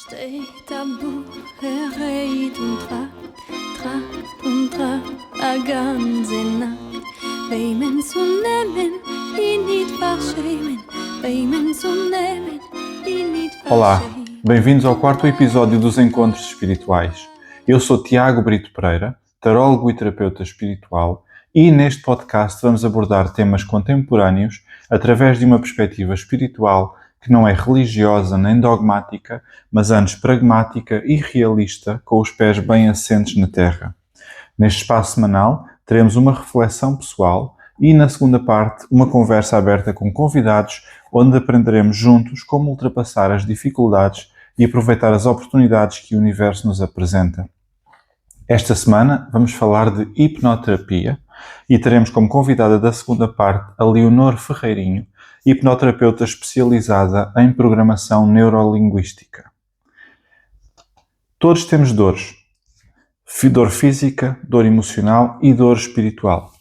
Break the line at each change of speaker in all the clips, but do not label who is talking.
steht am Buch, redt und tra, a ganze Nacht. Bei men zu nehmen, e nicht verschämen. Bei men zu nehmen, e nicht verschämen.
Olá, bem-vindos ao quarto episódio dos Encontros Espirituais. Eu sou Tiago Brito Pereira, tarólogo e terapeuta espiritual, e neste podcast vamos abordar temas contemporâneos através de uma perspectiva espiritual que não é religiosa nem dogmática, mas antes pragmática e realista, com os pés bem assentes na terra. Neste espaço semanal, teremos uma reflexão pessoal e, na segunda parte, uma conversa aberta com convidados, onde aprenderemos juntos como ultrapassar as dificuldades e aproveitar as oportunidades que o universo nos apresenta. Esta semana vamos falar de hipnoterapia e teremos como convidada da segunda parte a Leonor Ferreirinho, hipnoterapeuta especializada em programação neurolinguística. Todos temos dores. Dor física, dor emocional e dor espiritual.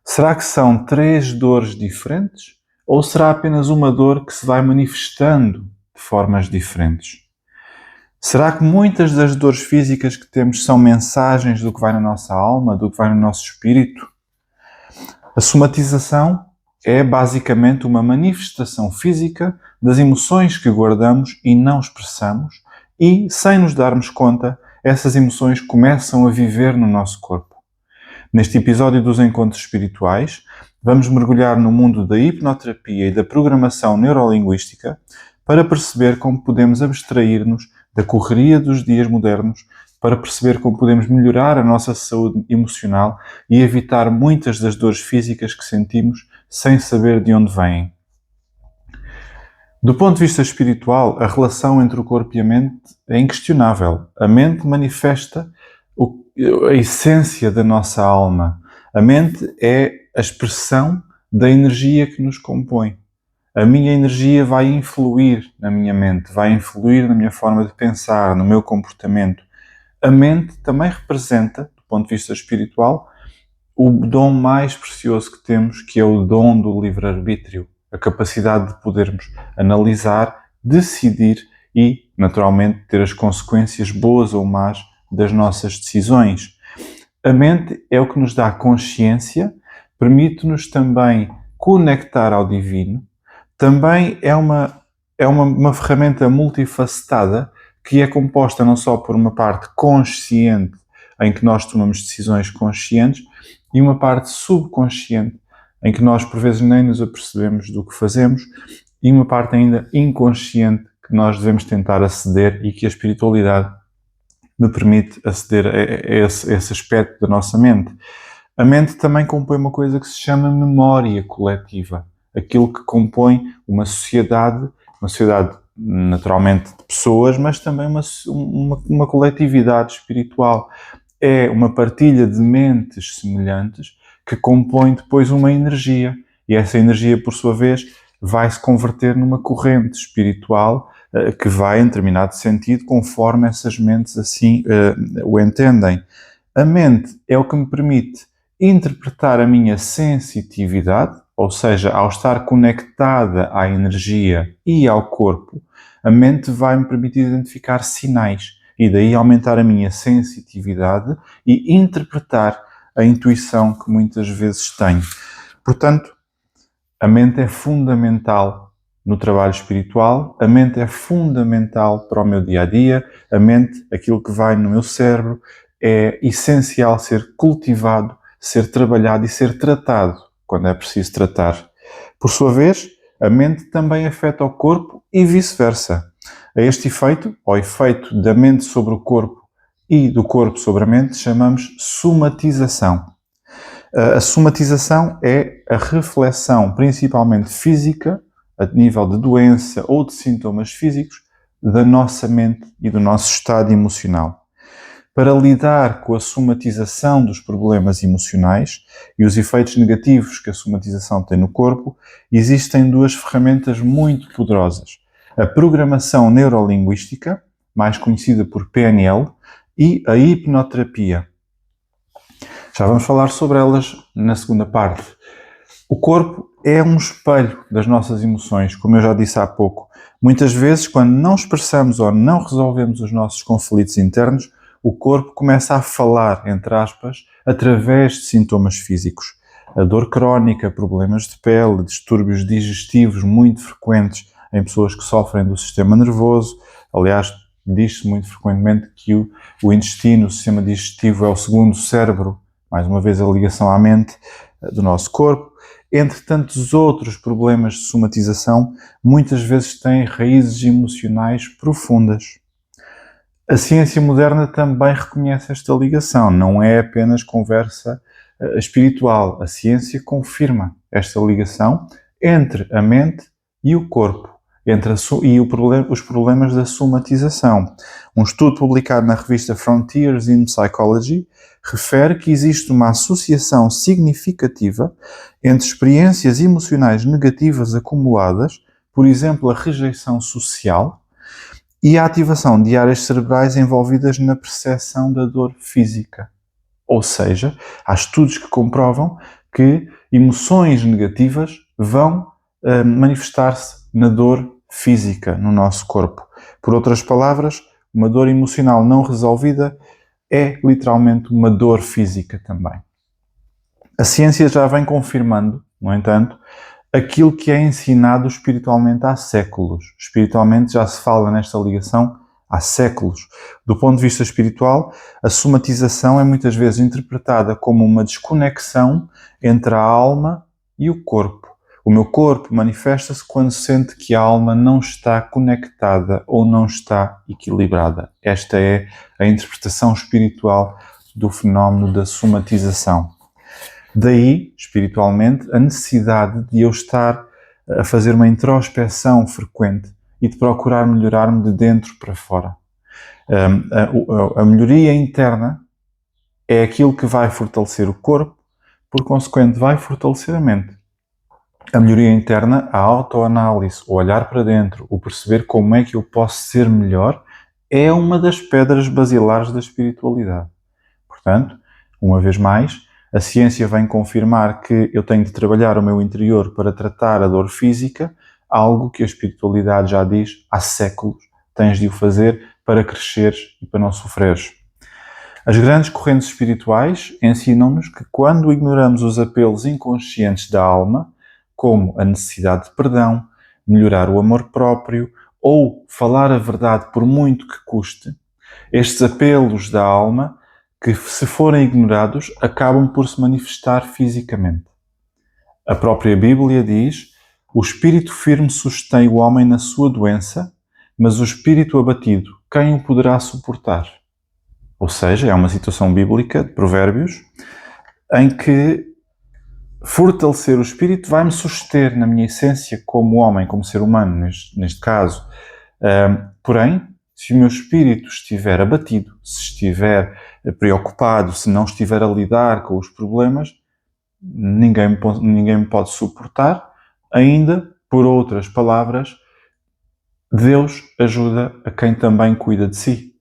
Será que são 3 dores diferentes? Ou será apenas uma dor que se vai manifestando de formas diferentes? Será que muitas das dores físicas que temos são mensagens do que vai na nossa alma, do que vai no nosso espírito? A somatização é basicamente uma manifestação física das emoções que guardamos e não expressamos e, sem nos darmos conta, essas emoções começam a viver no nosso corpo. Neste episódio dos Encontros Espirituais, vamos mergulhar no mundo da hipnoterapia e da programação neurolinguística para perceber como podemos abstrair-nos da correria dos dias modernos, para perceber como podemos melhorar a nossa saúde emocional e evitar muitas das dores físicas que sentimos sem saber de onde vêm. Do ponto de vista espiritual, a relação entre o corpo e a mente é inquestionável. A mente manifesta a essência da nossa alma. A mente é a expressão da energia que nos compõe. A minha energia vai influir na minha mente, vai influir na minha forma de pensar, no meu comportamento. A mente também representa, do ponto de vista espiritual, o dom mais precioso que temos, que é o dom do livre-arbítrio, a capacidade de podermos analisar, decidir e, naturalmente, ter as consequências boas ou más das nossas decisões. A mente é o que nos dá consciência, permite-nos também conectar ao divino, também é uma ferramenta multifacetada que é composta não só por uma parte consciente, em que nós tomamos decisões conscientes, e uma parte subconsciente, em que nós por vezes nem nos apercebemos do que fazemos, e uma parte ainda inconsciente que nós devemos tentar aceder e que a espiritualidade me permite aceder a esse aspecto da nossa mente. A mente também compõe uma coisa que se chama memória coletiva, aquilo que compõe uma sociedade naturalmente de pessoas, mas também uma coletividade espiritual. É uma partilha de mentes semelhantes que compõe depois uma energia. E essa energia, por sua vez, vai se converter numa corrente espiritual que vai em determinado sentido conforme essas mentes assim o entendem. A mente é o que me permite interpretar a minha sensitividade, ou seja, ao estar conectada à energia e ao corpo, a mente vai me permitir identificar sinais e daí aumentar a minha sensitividade e interpretar a intuição que muitas vezes tenho. Portanto, a mente é fundamental no trabalho espiritual, a mente é fundamental para o meu dia-a-dia, a mente, aquilo que vai no meu cérebro, é essencial ser cultivado, ser trabalhado e ser tratado quando é preciso tratar. Por sua vez, a mente também afeta o corpo e vice-versa. A este efeito, ao efeito da mente sobre o corpo e do corpo sobre a mente, chamamos somatização. A somatização é a reflexão, principalmente física, a nível de doença ou de sintomas físicos, da nossa mente e do nosso estado emocional. Para lidar com a somatização dos problemas emocionais e os efeitos negativos que a somatização tem no corpo, existem 2 ferramentas muito poderosas. A programação neurolinguística, mais conhecida por PNL, e a hipnoterapia. Já vamos falar sobre elas na segunda parte. O corpo é um espelho das nossas emoções, como eu já disse há pouco, Muitas vezes, quando não expressamos ou não resolvemos os nossos conflitos internos, o corpo começa a falar, entre aspas, através de sintomas físicos. A dor crónica, problemas de pele, distúrbios digestivos muito frequentes em pessoas que sofrem do sistema nervoso. Aliás, diz-se muito frequentemente que o intestino, o sistema digestivo, é o segundo cérebro, mais uma vez a ligação à mente do nosso corpo. Entre tantos outros problemas de somatização, muitas vezes têm raízes emocionais profundas. A ciência moderna também reconhece esta ligação, não é apenas conversa espiritual. A ciência confirma esta ligação entre a mente e o corpo, os problemas da somatização. Um estudo publicado na revista Frontiers in Psychology refere que existe uma associação significativa entre experiências emocionais negativas acumuladas, por exemplo, a rejeição social, e a ativação de áreas cerebrais envolvidas na percepção da dor física. Ou seja, há estudos que comprovam que emoções negativas vão manifestar-se na dor física no nosso corpo. Por outras palavras, uma dor emocional não resolvida é literalmente uma dor física também. A ciência já vem confirmando, no entanto, aquilo que é ensinado espiritualmente há séculos. Espiritualmente já se fala nesta ligação há séculos. Do ponto de vista espiritual, a somatização é muitas vezes interpretada como uma desconexão entre a alma e o corpo. O meu corpo manifesta-se quando sente que a alma não está conectada ou não está equilibrada. Esta é a interpretação espiritual do fenómeno da somatização. Daí, espiritualmente, a necessidade de eu estar a fazer uma introspeção frequente e de procurar melhorar-me de dentro para fora. A melhoria interna é aquilo que vai fortalecer o corpo, por consequente, vai fortalecer a mente. A melhoria interna, a autoanálise, o olhar para dentro, o perceber como é que eu posso ser melhor, é uma das pedras basilares da espiritualidade. Portanto, uma vez mais, a ciência vem confirmar que eu tenho de trabalhar o meu interior para tratar a dor física, algo que a espiritualidade já diz há séculos. Tens de o fazer para cresceres e para não sofreres. As grandes correntes espirituais ensinam-nos que quando ignoramos os apelos inconscientes da alma, como a necessidade de perdão, melhorar o amor próprio ou falar a verdade por muito que custe, estes apelos da alma, que se forem ignorados, acabam por se manifestar fisicamente. A própria Bíblia diz: o espírito firme sustém o homem na sua doença, mas o espírito abatido, quem o poderá suportar? Ou seja, é uma situação bíblica de Provérbios em que fortalecer o espírito vai-me suster na minha essência como homem, como ser humano, neste caso. Porém, se o meu espírito estiver abatido, se estiver preocupado, se não estiver a lidar com os problemas, ninguém me pode suportar. Ainda, por outras palavras, Deus ajuda a quem também cuida de si.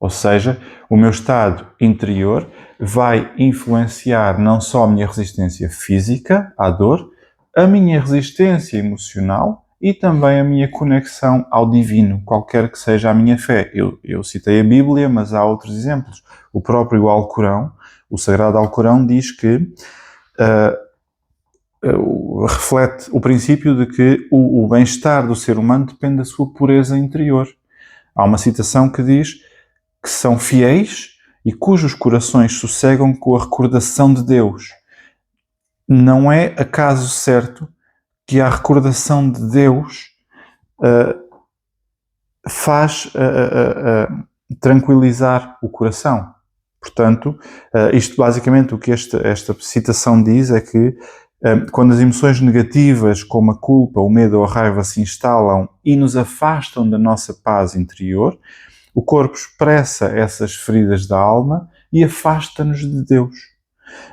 Ou seja, o meu estado interior vai influenciar não só a minha resistência física à dor, a minha resistência emocional e também a minha conexão ao divino, qualquer que seja a minha fé. Eu citei a Bíblia, mas há outros exemplos. O próprio Alcorão, o Sagrado Alcorão, diz que reflete o princípio de que o bem-estar do ser humano depende da sua pureza interior. Há uma citação que diz que são fiéis e cujos corações sossegam com a recordação de Deus. Não é acaso certo que a recordação de Deus faz tranquilizar o coração. Portanto, isto basicamente o que esta citação diz é que quando as emoções negativas, como a culpa, o medo ou a raiva, se instalam e nos afastam da nossa paz interior, o corpo expressa essas feridas da alma e afasta-nos de Deus.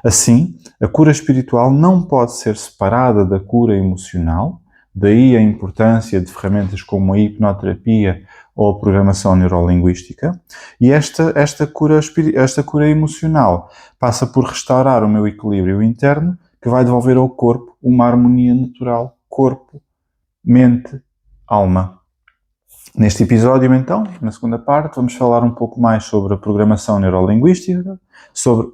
Assim, a cura espiritual não pode ser separada da cura emocional, daí a importância de ferramentas como a hipnoterapia ou a programação neurolinguística, e esta cura emocional passa por restaurar o meu equilíbrio interno, que vai devolver ao corpo uma harmonia natural, corpo, mente, alma. Neste episódio, então, na segunda parte, vamos falar um pouco mais sobre a programação neurolinguística, sobre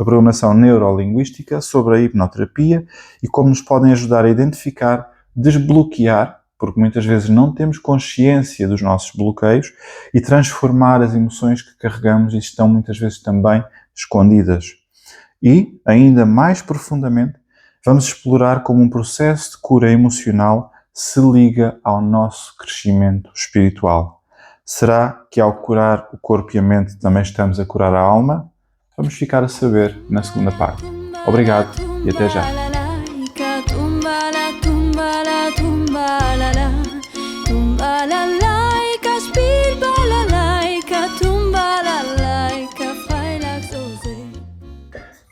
a programação neurolinguística, sobre a hipnoterapia e como nos podem ajudar a identificar, desbloquear, porque muitas vezes não temos consciência dos nossos bloqueios, e transformar as emoções que carregamos e estão muitas vezes também escondidas. E, ainda mais profundamente, vamos explorar como um processo de cura emocional se liga ao nosso crescimento espiritual. Será que ao curar o corpo e a mente também estamos a curar a alma? Vamos ficar a saber na segunda parte. Obrigado e até já.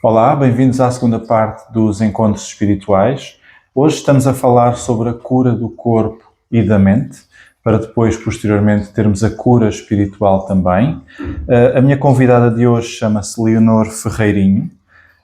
Olá, bem-vindos à segunda parte dos Encontros Espirituais. Hoje estamos a falar sobre a cura do corpo e da mente, para depois, posteriormente, termos a cura espiritual também. A minha convidada de hoje chama-se Leonor Ferreirinho.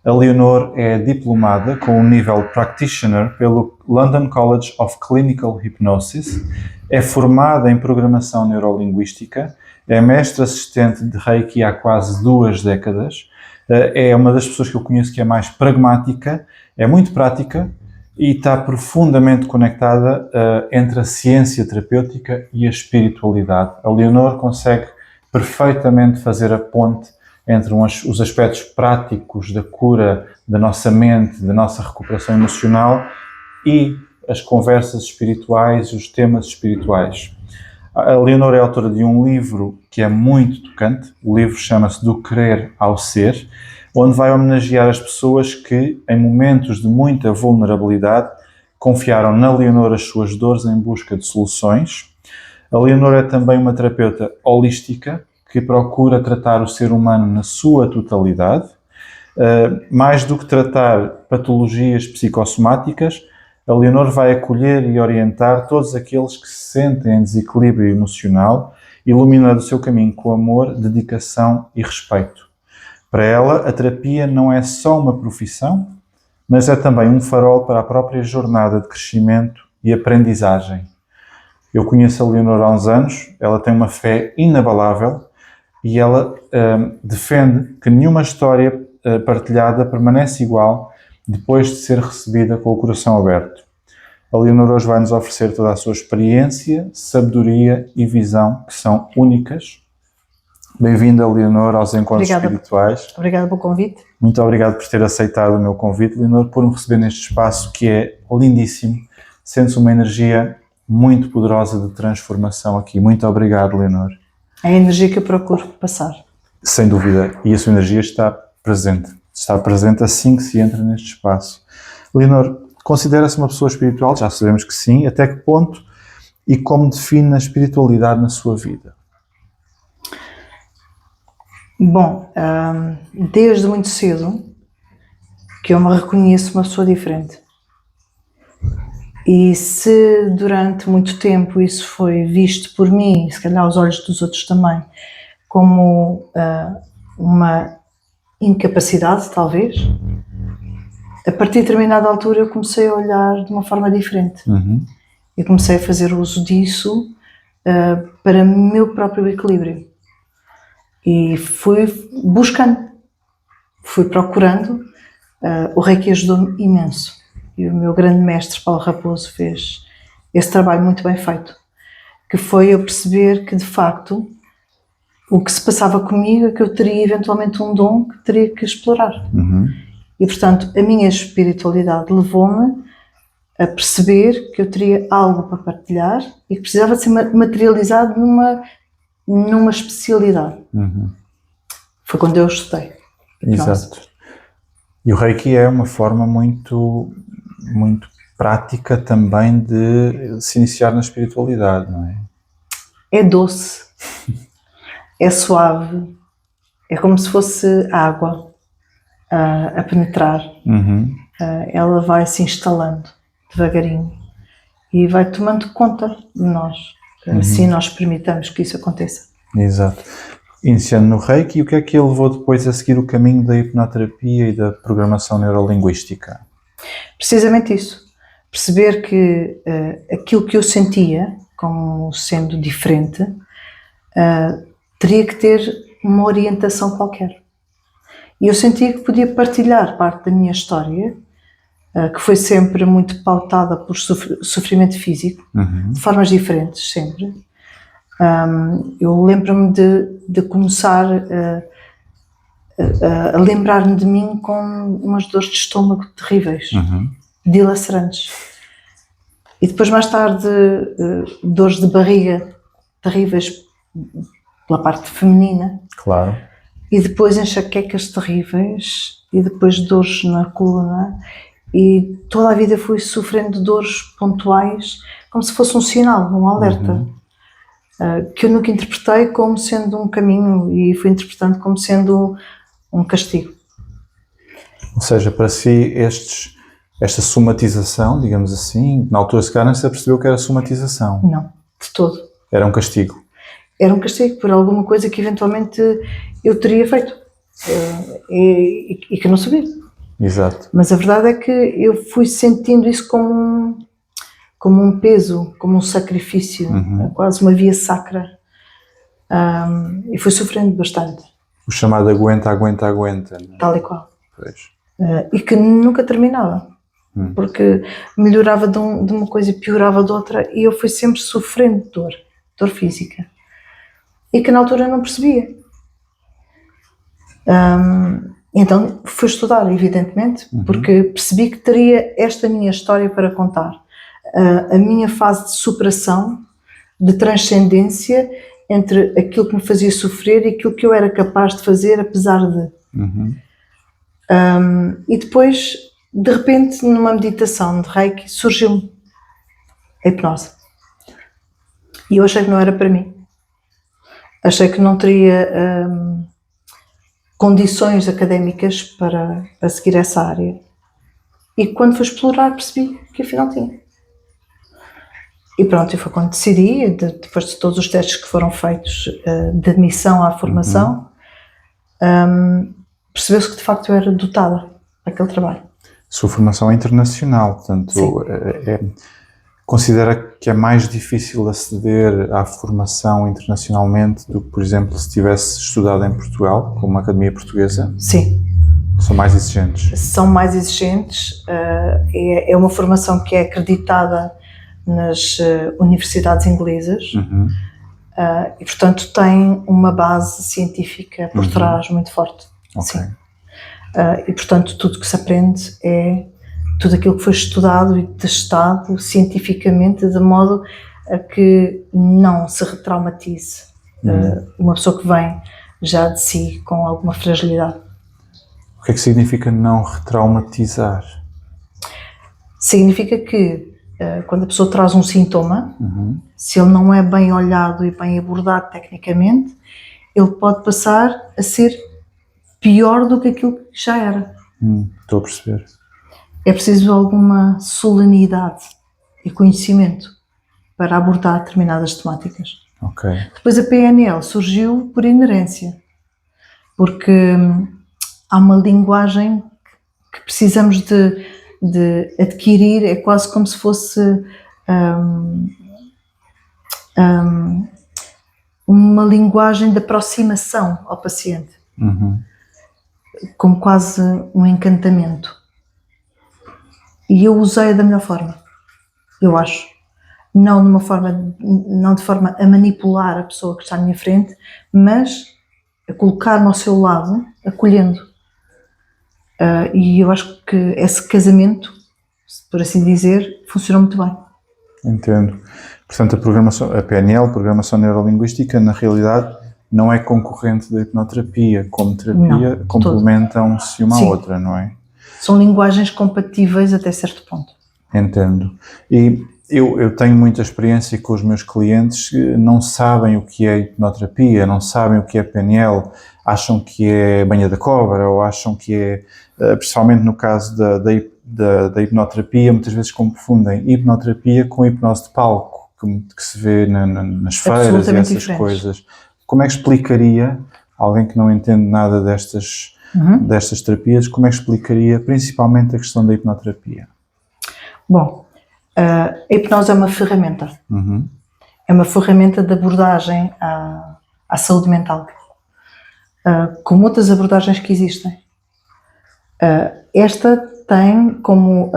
A Leonor é diplomada com o nível Practitioner pelo London College of Clinical Hypnosis, é formada em Programação Neurolinguística, é mestre assistente de Reiki há quase 2 décadas, é uma das pessoas que eu conheço que é mais pragmática, é muito prática, e está profundamente conectada entre a ciência terapêutica e a espiritualidade. A Leonor consegue perfeitamente fazer a ponte entre os aspectos práticos da cura da nossa mente, da nossa recuperação emocional e as conversas espirituais e os temas espirituais. A Leonor é autora de um livro que é muito tocante. O livro chama-se Do Querer ao Ser, onde vai homenagear as pessoas que, em momentos de muita vulnerabilidade, confiaram na Leonor as suas dores em busca de soluções. A Leonor é também uma terapeuta holística que procura tratar o ser humano na sua totalidade. Mais do que tratar patologias psicossomáticas, a Leonor vai acolher e orientar todos aqueles que se sentem em desequilíbrio emocional, iluminando o seu caminho com amor, dedicação e respeito. Para ela, a terapia não é só uma profissão, mas é também um farol para a própria jornada de crescimento e aprendizagem. Eu conheço a Leonor há uns anos, ela tem uma fé inabalável e ela defende que nenhuma história partilhada permanece igual depois de ser recebida com o coração aberto. A Leonor hoje vai nos oferecer toda a sua experiência, sabedoria e visão, que são únicas. Bem-vinda, Leonor, aos Encontros Espirituais.
Obrigada pelo convite.
Muito obrigado por ter aceitado o meu convite, Leonor, por me receber neste espaço que é lindíssimo. Sente-se uma energia muito poderosa de transformação aqui. Muito obrigado, Leonor.
É a energia que eu procuro passar.
Sem dúvida. E a sua energia está presente. Está presente assim que se entra neste espaço. Leonor, considera-se uma pessoa espiritual? Já sabemos que sim. Até que ponto e como define a espiritualidade na sua vida?
Bom, desde muito cedo que eu me reconheço uma pessoa diferente. E se durante muito tempo isso foi visto por mim, se calhar aos olhos dos outros também, como uma incapacidade, talvez, a partir de determinada altura eu comecei a olhar de uma forma diferente. E comecei a fazer uso disso para o meu próprio equilíbrio. E fui buscando, fui procurando. O Reiki ajudou-me imenso. E o meu grande mestre, Paulo Raposo, fez esse trabalho muito bem feito. Que foi eu perceber que, de facto, o que se passava comigo é que eu teria eventualmente um dom que teria que explorar. E, portanto, a minha espiritualidade levou-me a perceber que eu teria algo para partilhar e que precisava de ser materializado numa especialidade. Foi quando eu estudei.
Exato. E o Reiki é uma forma muito prática também de se iniciar na espiritualidade, não é?
É doce, é suave, é como se fosse água a penetrar. Ela vai se instalando devagarinho e vai tomando conta de nós. Assim nós permitamos que isso aconteça.
Exato. Iniciando no Reiki, e o que é que ele levou depois a seguir o caminho da hipnoterapia e da programação neurolinguística?
Precisamente isso. Perceber que aquilo que eu sentia como sendo diferente, teria que ter uma orientação qualquer. E eu sentia que podia partilhar parte da minha história, que foi sempre muito pautada por sofrimento físico, de formas diferentes, sempre. Eu lembro-me de começar a lembrar-me de mim com umas dores de estômago terríveis, dilacerantes. E depois, mais tarde, dores de barriga terríveis pela parte feminina.
Claro.
E depois enxaquecas terríveis, e depois dores na coluna. E toda a vida fui sofrendo dores pontuais, como se fosse um sinal, um alerta, que eu nunca interpretei como sendo um caminho, e fui interpretando como sendo um castigo.
Ou seja, para si esta somatização, digamos assim, na altura se calhar não se percebeu que era somatização.
Não, de todo.
Era um castigo.
Era um castigo por alguma coisa que eventualmente eu teria feito e que eu não sabia.
Exato.
Mas a verdade é que eu fui sentindo isso como um peso, como um sacrifício, quase uma via sacra, e fui sofrendo bastante.
O chamado aguenta, aguenta, aguenta. Não é?
Tal e qual.
Pois.
E que nunca terminava, porque melhorava de uma coisa e piorava de outra, e eu fui sempre sofrendo dor física, e que na altura eu não percebia. Então fui estudar, evidentemente, porque percebi que teria esta minha história para contar, a minha fase de superação, de transcendência entre aquilo que me fazia sofrer e aquilo que eu era capaz de fazer apesar de. E depois, de repente, numa meditação de Reiki, surgiu-me a hipnose. E eu achei que não era para mim. Achei que não teria condições académicas para seguir essa área. E quando fui explorar, percebi que afinal tinha. E pronto, e foi quando decidi, depois de todos os testes que foram feitos de admissão à formação, percebeu-se que de facto eu era dotada para aquele trabalho.
Sua formação é internacional, portanto, considera que é mais difícil aceder à formação internacionalmente do que, por exemplo, se tivesse estudado em Portugal, com uma academia portuguesa?
Sim.
São mais exigentes?
São mais exigentes. É uma formação que é acreditada nas universidades inglesas e, portanto, tem uma base científica por trás muito forte.
Okay.
Sim. E, portanto, tudo que se aprende é tudo aquilo que foi estudado e testado cientificamente, de modo a que não se retraumatize uma pessoa que vem já de si com alguma fragilidade.
O que é que significa não retraumatizar?
Significa que quando a pessoa traz um sintoma, se ele não é bem olhado e bem abordado tecnicamente, ele pode passar a ser pior do que aquilo que já era.
Estou a perceber.
É preciso alguma solenidade e conhecimento para abordar determinadas temáticas.
Ok.
Depois a PNL surgiu por inerência, porque há uma linguagem que precisamos de adquirir, é quase como se fosse uma linguagem de aproximação ao paciente, como quase um encantamento. E eu usei-a da melhor forma, eu acho. Não de forma a manipular a pessoa que está à minha frente, mas a colocar-me ao seu lado, acolhendo. E eu acho que esse casamento, por assim dizer, funcionou muito bem.
Entendo. Portanto, a PNL, Programação Neurolinguística, na realidade não é concorrente da hipnoterapia. Como terapia,
não,
complementam-se uma à outra, não é?
São linguagens compatíveis até certo ponto.
Entendo. E eu tenho muita experiência com os meus clientes que não sabem o que é hipnoterapia, não sabem o que é PNL, acham que é banha da cobra, ou acham que é, principalmente no caso da hipnoterapia, muitas vezes confundem hipnoterapia com hipnose de palco, que se vê nas feiras e essas coisas. Como é que explicaria, alguém que não entende nada destas terapias, como é que explicaria principalmente a questão da hipnoterapia?
Bom, a hipnose é uma ferramenta. É uma ferramenta de abordagem à saúde mental, como outras abordagens que existem. Esta tem como,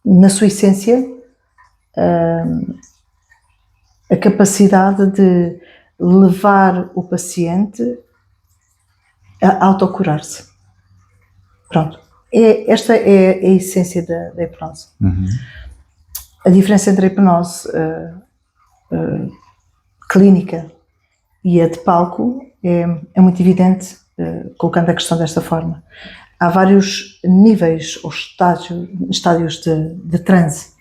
na sua essência, a capacidade de levar o paciente a autocurar-se. Pronto. Esta é a essência da hipnose. A diferença entre a hipnose clínica e a de palco é muito evidente, colocando a questão desta forma. Há vários níveis ou estádios de transe.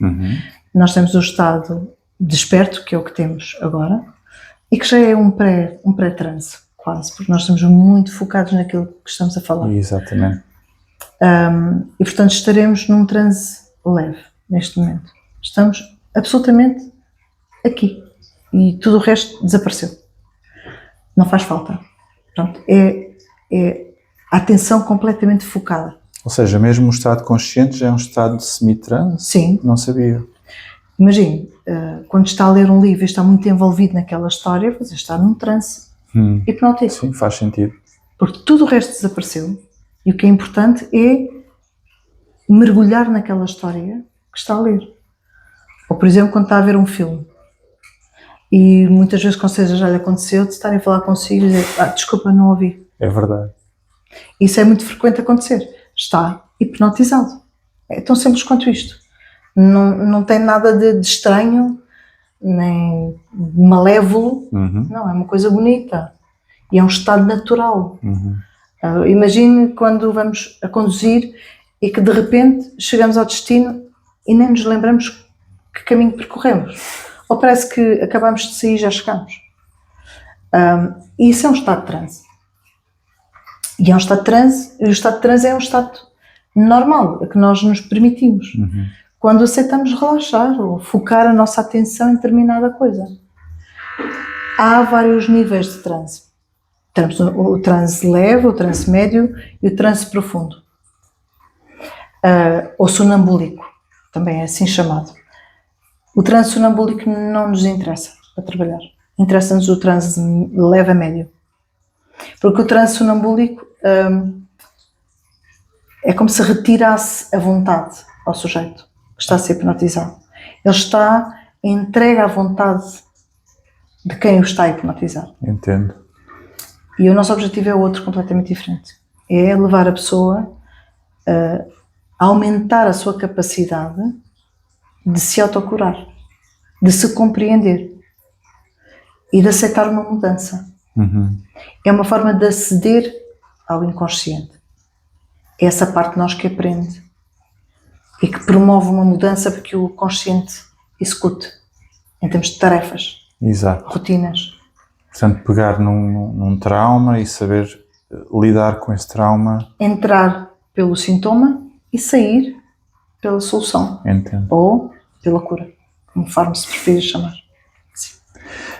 Nós temos o estado desperto, que é o que temos agora, e que já é um pré-transe, quase, porque nós estamos muito focados naquilo que estamos a falar.
Exatamente.
E portanto estaremos num transe leve, neste momento. Estamos absolutamente aqui. E tudo o resto desapareceu. Não faz falta. Pronto, é a atenção completamente focada.
Ou seja, mesmo o estado consciente já é um estado de semi-transe?
Sim.
Não sabia.
Imagine, quando está a ler um livro e está muito envolvido naquela história, você está num transe hipnótico.
Sim, faz sentido.
Porque tudo o resto desapareceu. E o que é importante é mergulhar naquela história que está a ler. Ou, por exemplo, quando está a ver um filme. E muitas vezes com certeza já lhe aconteceu de estarem a falar consigo e dizer, desculpa, não ouvi.
É verdade.
Isso é muito frequente acontecer. Está hipnotizado. É tão simples quanto isto. Não tem nada de estranho, nem de malévolo. Não, é uma coisa bonita. E é um estado natural. Imagine quando vamos a conduzir e que de repente chegamos ao destino e nem nos lembramos que caminho percorremos. Ou parece que acabamos de sair e já chegamos. Isso é um estado de transe. E é um estado de transe, e o estado de transe é um estado normal, a que nós nos permitimos. Quando aceitamos relaxar ou focar a nossa atenção em determinada coisa. Há vários níveis de transe. Temos o transe leve, o transe médio e o transe profundo. Ou sonambúlico, também é assim chamado. O transe sonambúlico não nos interessa para trabalhar. Interessa-nos o transe leve a médio. Porque o transe sonambúlico é como se retirasse a vontade ao sujeito que está a ser hipnotizado. Ele está entregue à vontade de quem o está a hipnotizar.
Entendo.
E o nosso objetivo é outro, completamente diferente. É levar a pessoa a aumentar a sua capacidade de se autocurar, de se compreender e de aceitar uma mudança. É uma forma de aceder ao inconsciente. É essa parte de nós que aprende e que promove uma mudança para que o consciente execute em termos de tarefas,
Exato.
rotinas.
Portanto, pegar num trauma e saber lidar com esse trauma.
Entrar pelo sintoma e sair pela solução.
Entendo.
Ou pela cura, conforme se preferir chamar. Sim.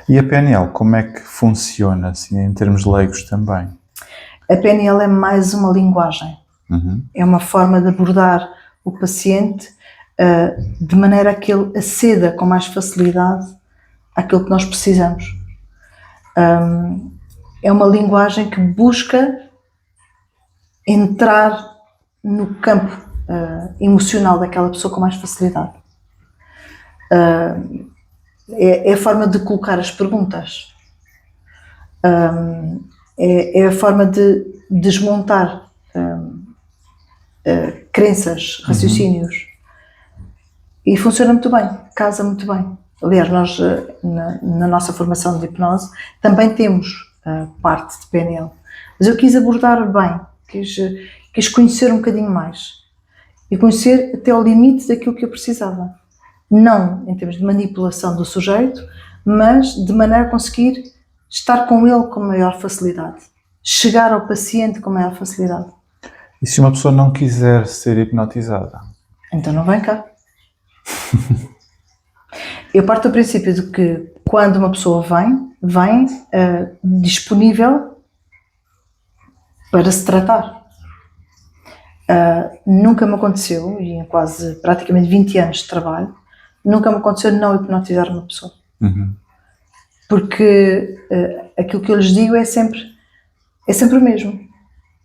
E a PNL, como é que funciona, assim, em termos leigos também?
A PNL é mais uma linguagem. É uma forma de abordar o paciente de maneira a que ele aceda com mais facilidade àquilo que nós precisamos. É uma linguagem que busca entrar no campo emocional daquela pessoa com mais facilidade. É a forma de colocar as perguntas. É a forma de desmontar crenças, raciocínios. E funciona muito bem, casa muito bem. Aliás, nós na nossa formação de hipnose também temos parte de PNL. Mas eu quis abordar bem, quis conhecer um bocadinho mais. E conhecer até ao limite daquilo que eu precisava. Não em termos de manipulação do sujeito, mas de maneira a conseguir estar com ele com maior facilidade. Chegar ao paciente com maior facilidade.
E se uma pessoa não quiser ser hipnotizada?
Então não vem cá. Eu parto do princípio de que quando uma pessoa vem disponível para se tratar. Nunca me aconteceu, e em quase praticamente 20 anos de trabalho, nunca me aconteceu não hipnotizar uma pessoa. Porque aquilo que eu lhes digo é sempre o mesmo.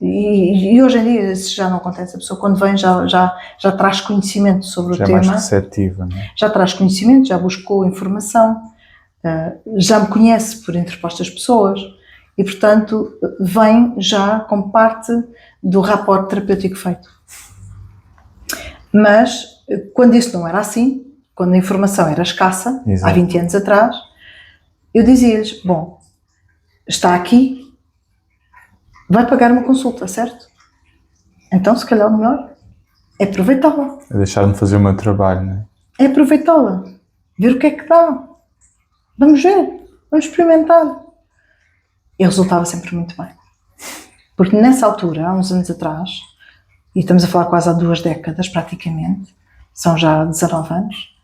E hoje em dia isso já não acontece. A pessoa quando vem já traz conhecimento sobre
Já
o
é mais
tema,
receptiva, não é?
já traz conhecimento, já buscou informação, já me conhece por interpostas pessoas e, portanto, vem já com parte do rapport terapêutico feito. Mas, quando isso não era assim, quando a informação era escassa,
Exato.
há 20 anos atrás, eu dizia-lhes, bom, está aqui, vai pagar uma consulta, certo? Então, se calhar o melhor é aproveitá-la.
É deixar-me fazer o meu trabalho, não é?
É aproveitá-la, ver o que é que dá. Vamos ver, vamos experimentar. E resultava sempre muito bem. Porque nessa altura, há uns anos atrás, e estamos a falar quase há 2 décadas praticamente, são já 19 anos,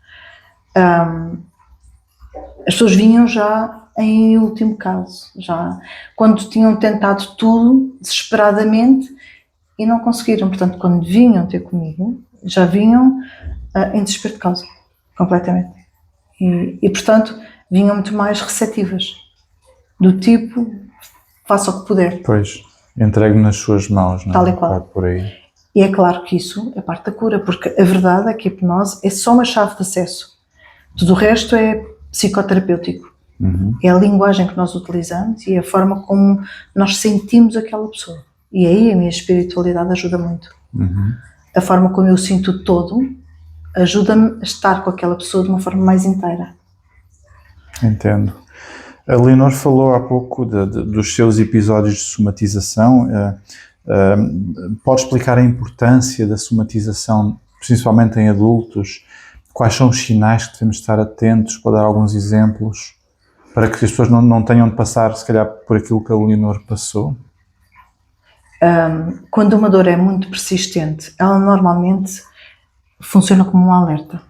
as pessoas vinham já em último caso, já quando tinham tentado tudo desesperadamente e não conseguiram. Portanto, quando vinham ter comigo, já vinham em desespero de causa, completamente. E portanto, vinham muito mais receptivas, do tipo, faça o que puder.
Pois, entregue nas suas mãos, não é?
Tal e qual.
Por aí.
E é claro que isso é parte da cura, porque a verdade é que a hipnose é só uma chave de acesso. Tudo o resto é psicoterapêutico. É a linguagem que nós utilizamos e a forma como nós sentimos aquela pessoa. E aí a minha espiritualidade ajuda muito. A forma como eu sinto o todo ajuda-me a estar com aquela pessoa de uma forma mais inteira.
Entendo. A Leonor falou há pouco dos seus episódios de somatização. Pode explicar a importância da somatização, principalmente em adultos? Quais são os sinais que devemos estar atentos? Pode dar alguns exemplos para que as pessoas não tenham de passar, se calhar, por aquilo que a Leonor passou?
Quando uma dor é muito persistente, ela normalmente funciona como um alerta.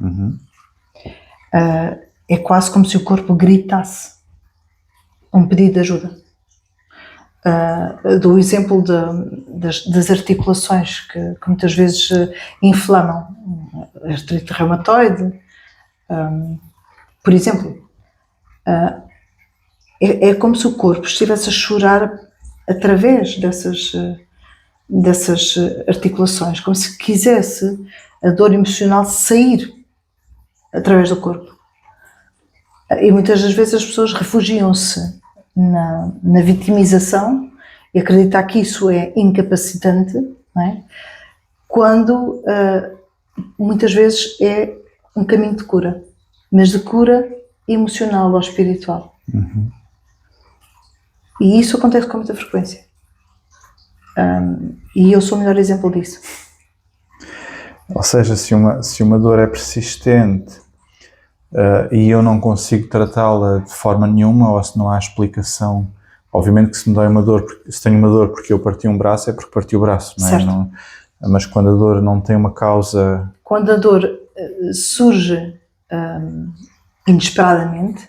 É quase como se o corpo gritasse um pedido de ajuda. Do exemplo das articulações que muitas vezes inflamam, artrite reumatoide, por exemplo, é como se o corpo estivesse a chorar através dessas articulações, como se quisesse a dor emocional sair através do corpo. E muitas das vezes as pessoas refugiam-se na vitimização e acreditar que isso é incapacitante, não é? Quando muitas vezes é um caminho de cura, mas de cura emocional ou espiritual. E isso acontece com muita frequência. E eu sou o melhor exemplo disso.
Ou seja, se uma dor é persistente e eu não consigo tratá-la de forma nenhuma, ou se não há explicação, obviamente que se me dói uma dor, se tenho uma dor porque eu parti um braço, é porque parti o braço, não é?
Certo.
Mas quando a dor não tem uma causa...
Quando a dor surge inesperadamente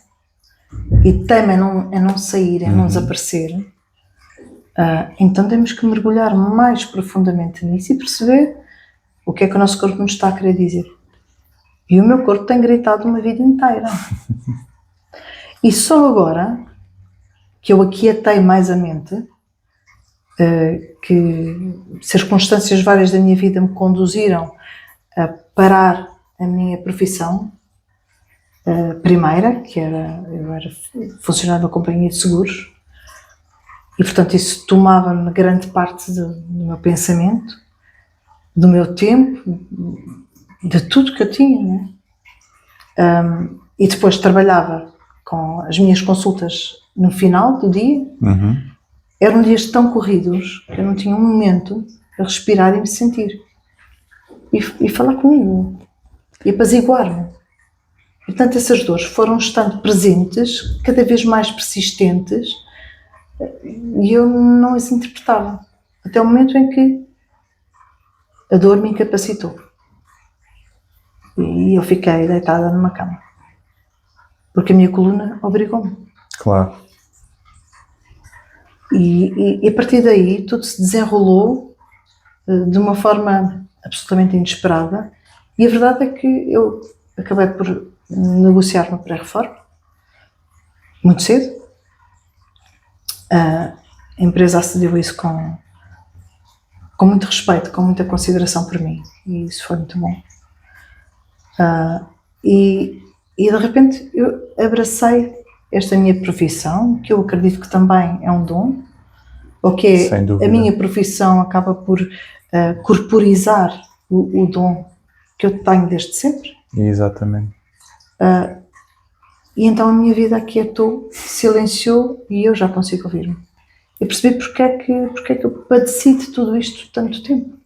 e teme em não sair, em não desaparecer, então temos que mergulhar mais profundamente nisso e perceber o que é que o nosso corpo nos está a querer dizer. E o meu corpo tem gritado uma vida inteira. E só agora que eu aquietei mais a mente, que circunstâncias várias da minha vida me conduziram a parar a minha profissão primeira, que eu era funcionária da companhia de seguros, e portanto isso tomava-me grande parte do meu pensamento, do meu tempo, de tudo que eu tinha, né? E depois trabalhava com as minhas consultas no final do dia. Eram dias tão corridos que eu não tinha um momento a respirar e me sentir e falar comigo e apaziguar-me. E portanto essas dores foram estando presentes, cada vez mais persistentes, e eu não as interpretava até o momento em que a dor me incapacitou e eu fiquei deitada numa cama porque a minha coluna obrigou-me.
Claro.
E a partir daí tudo se desenrolou de uma forma absolutamente inesperada, e a verdade é que eu acabei por negociar uma pré-reforma muito cedo. A empresa acedeu a isso com muito respeito, com muita consideração por mim, e isso foi muito bom. E de repente eu abracei esta minha profissão, que eu acredito que também é um dom, ou que
Sem dúvida.
a minha profissão acaba por corporizar o dom que eu tenho desde sempre.
Exatamente.
E então a minha vida aquietou, silenciou e eu já consigo ouvir-me. Eu percebi porque é que eu padeci de tudo isto tanto tempo.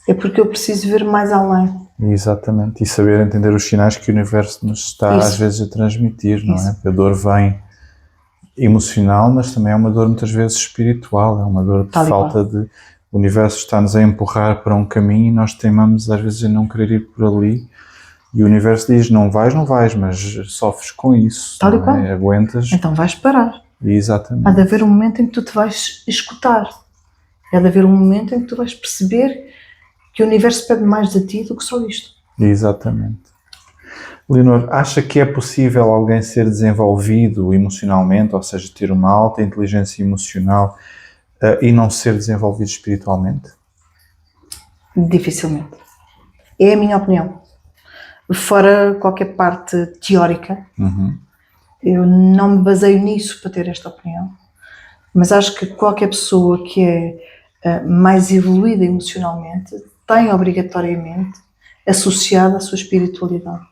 É porque eu preciso ver mais além.
Exatamente. E saber entender os sinais que o universo nos está
Isso.
às vezes a transmitir, não é?
Isso.
Porque a dor vem emocional, mas também é uma dor muitas vezes espiritual, é uma dor de
Tal e
falta de... O universo está-nos a empurrar para um caminho e nós teimamos às vezes a não querer ir por ali. E o universo diz, não vais, mas sofres com isso.
Tal e
não
qual.
é? Aguentas.
Então vais parar.
Exatamente.
Há de haver um momento em que tu te vais escutar. Há de haver um momento em que tu vais perceber que o universo pede mais de ti do que só isto.
Exatamente. Leonor, acha que é possível alguém ser desenvolvido emocionalmente, ou seja, ter uma alta inteligência emocional e não ser desenvolvido espiritualmente?
Dificilmente. É a minha opinião. Fora qualquer parte teórica, eu não me baseio nisso para ter esta opinião. Mas acho que qualquer pessoa que é mais evoluída emocionalmente tem obrigatoriamente associado a sua espiritualidade.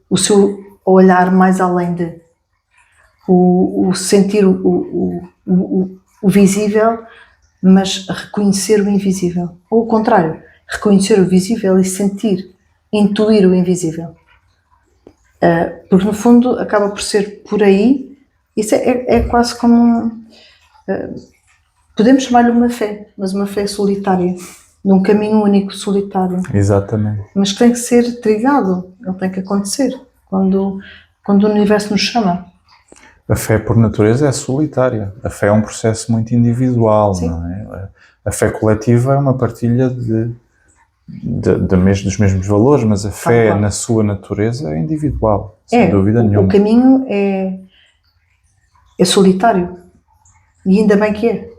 O seu olhar mais além de o sentir o visível, mas reconhecer o invisível. Ou o contrário, reconhecer o visível e sentir, intuir o invisível. Porque no fundo acaba por ser por aí. Isso é quase como podemos chamar-lhe uma fé, mas uma fé solitária, num caminho único, solitário.
Exatamente.
Mas que tem que ser trilhado, ele tem que acontecer quando o universo nos chama.
A fé por natureza é solitária. A fé é um processo muito individual,
Sim.
não é? A fé coletiva é uma partilha dos mesmos valores, mas a fé
Claro.
na sua natureza é individual, sem dúvida nenhuma.
O caminho é solitário. E ainda bem que é.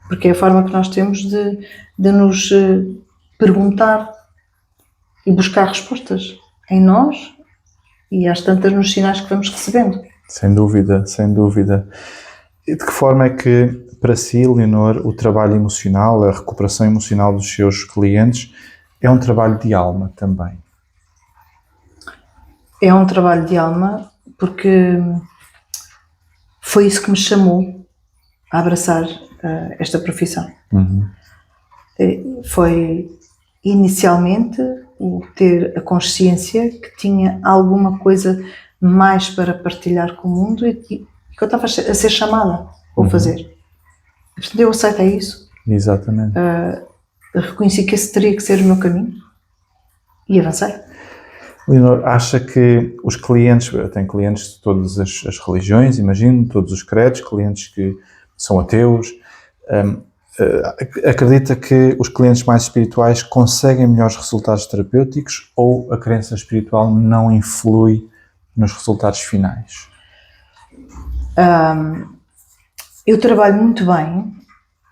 Porque é a forma que nós temos de nos perguntar e buscar respostas em nós e às tantas nos sinais que vamos recebendo.
Sem dúvida, sem dúvida. E de que forma é que, para si, Leonor, o trabalho emocional, a recuperação emocional dos seus clientes, é um trabalho de alma também?
É um trabalho de alma porque foi isso que me chamou a abraçar esta profissão. Foi inicialmente o ter a consciência que tinha alguma coisa mais para partilhar com o mundo e que eu estava a ser chamada a fazer. Portanto, eu aceitei isso.
Exatamente.
Reconheci que esse teria que ser o meu caminho e avancei.
Leonor, acha que os clientes, tem clientes de todas as religiões, imagino, todos os credos, clientes que são ateus, acredita que os clientes mais espirituais conseguem melhores resultados terapêuticos ou a crença espiritual não influi nos resultados finais?
Eu trabalho muito bem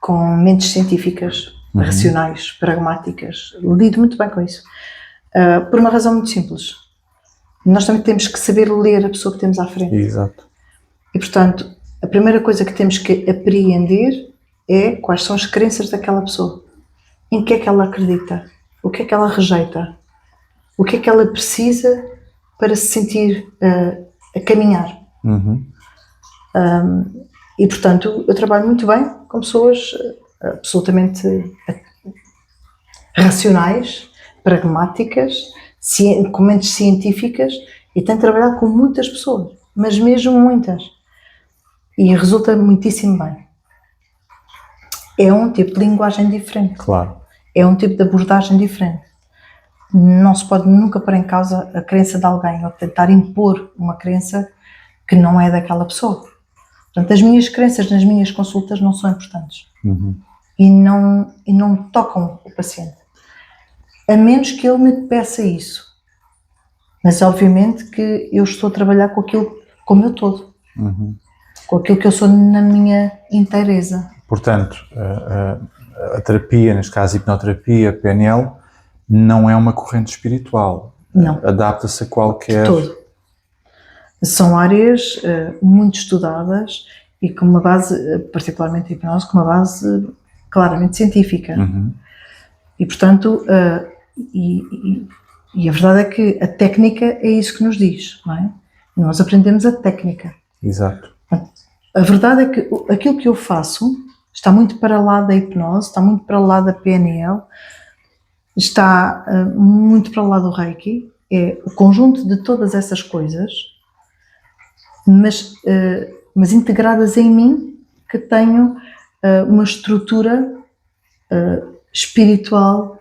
com mentes científicas, racionais, pragmáticas. Lido muito bem com isso. Por uma razão muito simples. Nós também temos que saber ler a pessoa que temos à frente.
Exato.
E, portanto, a primeira coisa que temos que apreender é quais são as crenças daquela pessoa. Em que é que ela acredita? O que é que ela rejeita? O que é que ela precisa para se sentir a caminhar? E, portanto, eu trabalho muito bem com pessoas absolutamente racionais, pragmáticas, com mentes científicas, e tenho trabalhado com muitas pessoas, mas mesmo muitas. E resulta muitíssimo bem. É um tipo de linguagem diferente.
Claro.
É um tipo de abordagem diferente. Não se pode nunca pôr em causa a crença de alguém ou tentar impor uma crença que não é daquela pessoa. Portanto, as minhas crenças nas minhas consultas não são importantes. E não tocam o paciente. A menos que ele me peça isso. Mas, obviamente, que eu estou a trabalhar com aquilo com o meu todo, com aquilo que eu sou na minha inteireza.
Portanto, a terapia, neste caso a hipnoterapia, a PNL, não é uma corrente espiritual.
Não.
Adapta-se a qualquer...
Todo. São áreas muito estudadas e com uma base, particularmente a hipnose, com uma base claramente científica. E, portanto, e a verdade é que a técnica é isso que nos diz, não é? Nós aprendemos a técnica.
Exato.
A verdade é que aquilo que eu faço está muito para lá da hipnose, está muito para lá da PNL, está muito para lá do Reiki, é o conjunto de todas essas coisas, mas integradas em mim, que tenho uma estrutura espiritual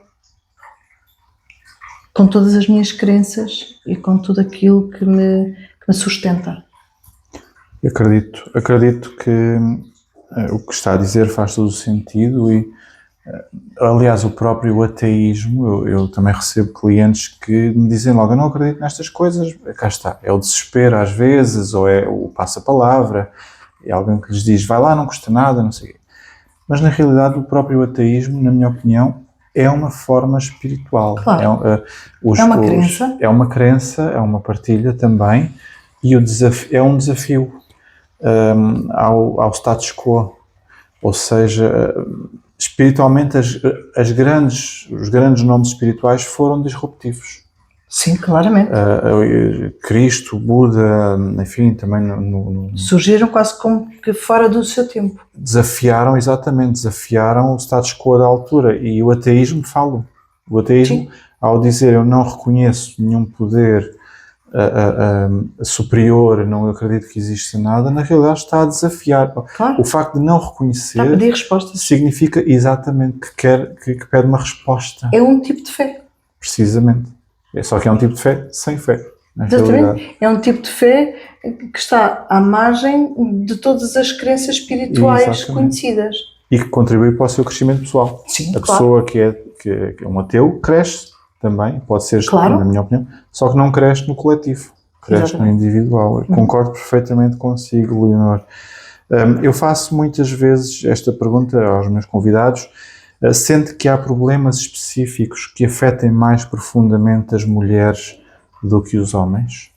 com todas as minhas crenças e com tudo aquilo que me sustenta.
Acredito que o que está a dizer faz todo o sentido e, aliás, o próprio ateísmo, eu também recebo clientes que me dizem logo, eu não acredito nestas coisas, cá está, é o desespero às vezes, ou é o passa-palavra, é alguém que lhes diz, vai lá, não custa nada, não sei o quê. Mas na realidade o próprio ateísmo, na minha opinião, é uma forma espiritual.
Claro. É uma crença.
É uma crença, é uma partilha também, e é um desafio ao status quo. Ou seja, espiritualmente os grandes nomes espirituais foram disruptivos.
Sim, claramente.
Cristo, Buda, enfim, também
surgiram quase como que fora do seu tempo.
Desafiaram o status quo da altura. E o ateísmo fala. O ateísmo, sim, ao dizer eu não reconheço nenhum poder superior, não acredito que exista nada, na realidade está a desafiar.
Claro.
O facto de não reconhecer
está a pedir respostas.
Significa exatamente que pede uma resposta.
É um tipo de fé.
Precisamente. Só que é um tipo de fé sem fé.
Exatamente. É um tipo de fé que está à margem de todas as crenças espirituais conhecidas.
E que contribui para o seu crescimento pessoal.
Sim,
a pessoa que é um ateu cresce também, pode ser, claro, na minha opinião, só que não cresce no coletivo, cresce no individual. Concordo perfeitamente consigo, Leonor. Eu faço muitas vezes esta pergunta aos meus convidados. Sente que há problemas específicos que afetem mais profundamente as mulheres do que os homens?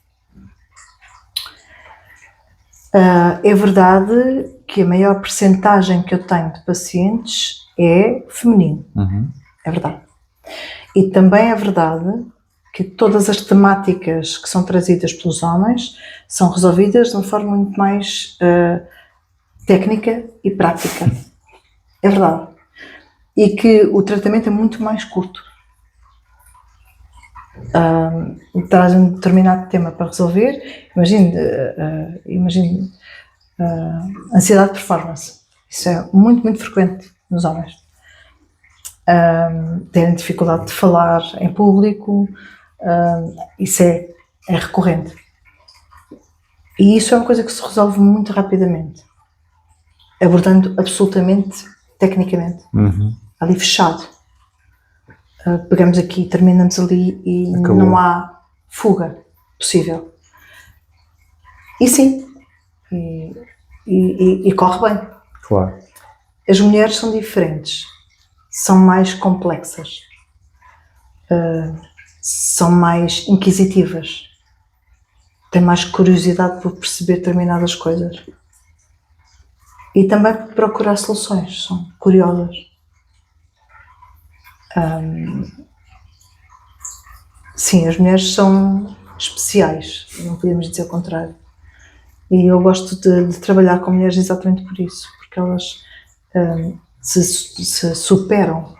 É verdade que a maior percentagem que eu tenho de pacientes é feminino. É verdade. E também é verdade que todas as temáticas que são trazidas pelos homens são resolvidas de uma forma muito mais técnica e prática. É verdade. E que o tratamento é muito mais curto. Traz um determinado tema para resolver. Imagine ansiedade de performance. Isso é muito, muito frequente nos homens. Terem dificuldade de falar em público, isso é recorrente. E isso é uma coisa que se resolve muito rapidamente, abordando absolutamente tecnicamente. Ali fechado. Pegamos aqui, terminamos ali e acabou. Não há fuga possível. E sim, e corre bem.
Claro.
As mulheres são diferentes, são mais complexas, são mais inquisitivas, têm mais curiosidade por perceber determinadas coisas. E também por procurar soluções, são curiosas. Sim, as mulheres são especiais, não podemos dizer o contrário. E eu gosto de trabalhar com mulheres exatamente por isso, porque elas se superam,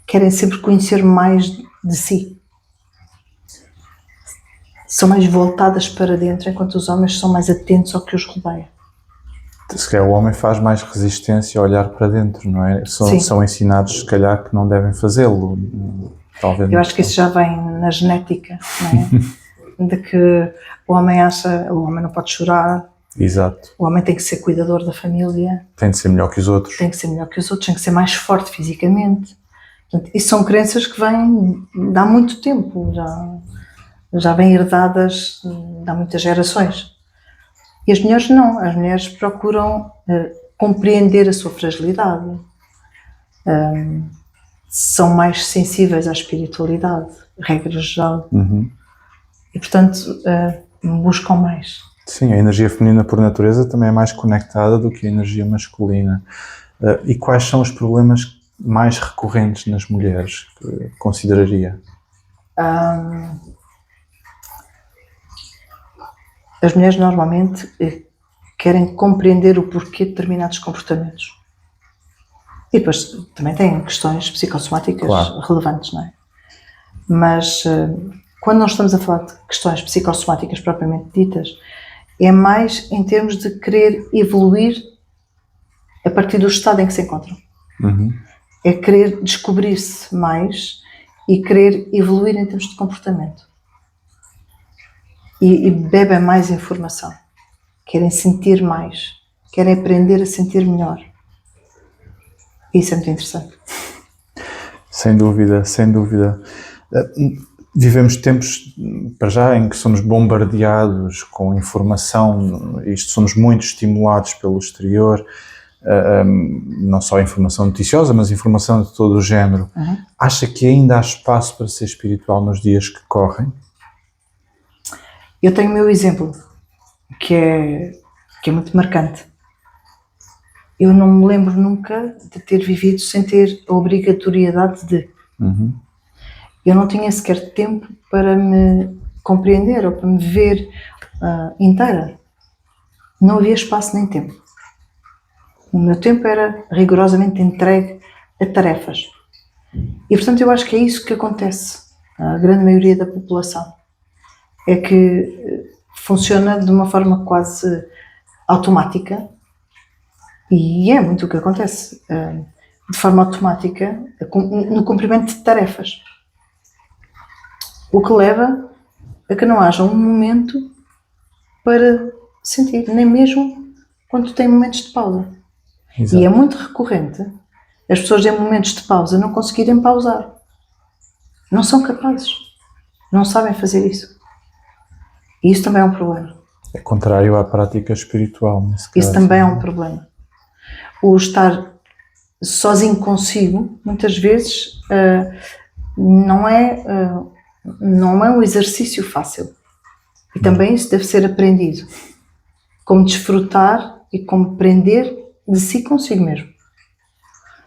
querem sempre conhecer mais de si. São mais voltadas para dentro, enquanto os homens são mais atentos ao que os rodeia.
Se calhar o homem faz mais resistência a olhar para dentro, não é? São ensinados, se calhar, que não devem fazê-lo. Talvez.
Eu acho que isso já vem na genética, não é? De que o homem acha, o homem não pode chorar.
Exato.
O homem tem que ser cuidador da família.
Tem de ser melhor que os outros.
Tem que ser melhor que os outros, tem que ser mais forte fisicamente. Portanto, isso são crenças que vêm de há muito tempo já. já vêm herdadas de há muitas gerações. E as mulheres não, as mulheres procuram compreender a sua fragilidade, são mais sensíveis à espiritualidade, regra geral, e portanto buscam mais.
Sim, a energia feminina por natureza também é mais conectada do que a energia masculina. E quais são os problemas mais recorrentes nas mulheres que consideraria?
As mulheres normalmente querem compreender o porquê de determinados comportamentos. E depois também têm questões psicossomáticas relevantes, não é? Mas quando nós estamos a falar de questões psicossomáticas propriamente ditas, é mais em termos de querer evoluir a partir do estado em que se encontram. É querer descobrir-se mais e querer evoluir em termos de comportamento. E bebem mais informação. Querem sentir mais. Querem aprender a sentir melhor. Isso é muito interessante.
Sem dúvida, sem dúvida. Vivemos tempos, para já, em que somos bombardeados com informação, somos muito estimulados pelo exterior, não só informação noticiosa, mas informação de todo o género. Acha que ainda há espaço para ser espiritual nos dias que correm?
Eu tenho o meu exemplo, que é muito marcante. Eu não me lembro nunca de ter vivido sem ter a obrigatoriedade de. Eu não tinha sequer tempo para me compreender ou para me ver inteira. Não havia espaço nem tempo. O meu tempo era rigorosamente entregue a tarefas. E, portanto, eu acho que é isso que acontece à grande maioria da população. É que funciona de uma forma quase automática, e é muito o que acontece, de forma automática, no cumprimento de tarefas. O que leva a que não haja um momento para sentir, nem mesmo quando tem momentos de pausa. Exato. E é muito recorrente as pessoas em momentos de pausa não conseguirem pausar. Não são capazes. Não sabem fazer isso. E isso também é um problema.
É contrário à prática espiritual, nesse caso.
Isso também é um problema. O estar sozinho consigo, muitas vezes, não é um exercício fácil. E também isso deve ser aprendido. Como desfrutar e compreender de si consigo mesmo.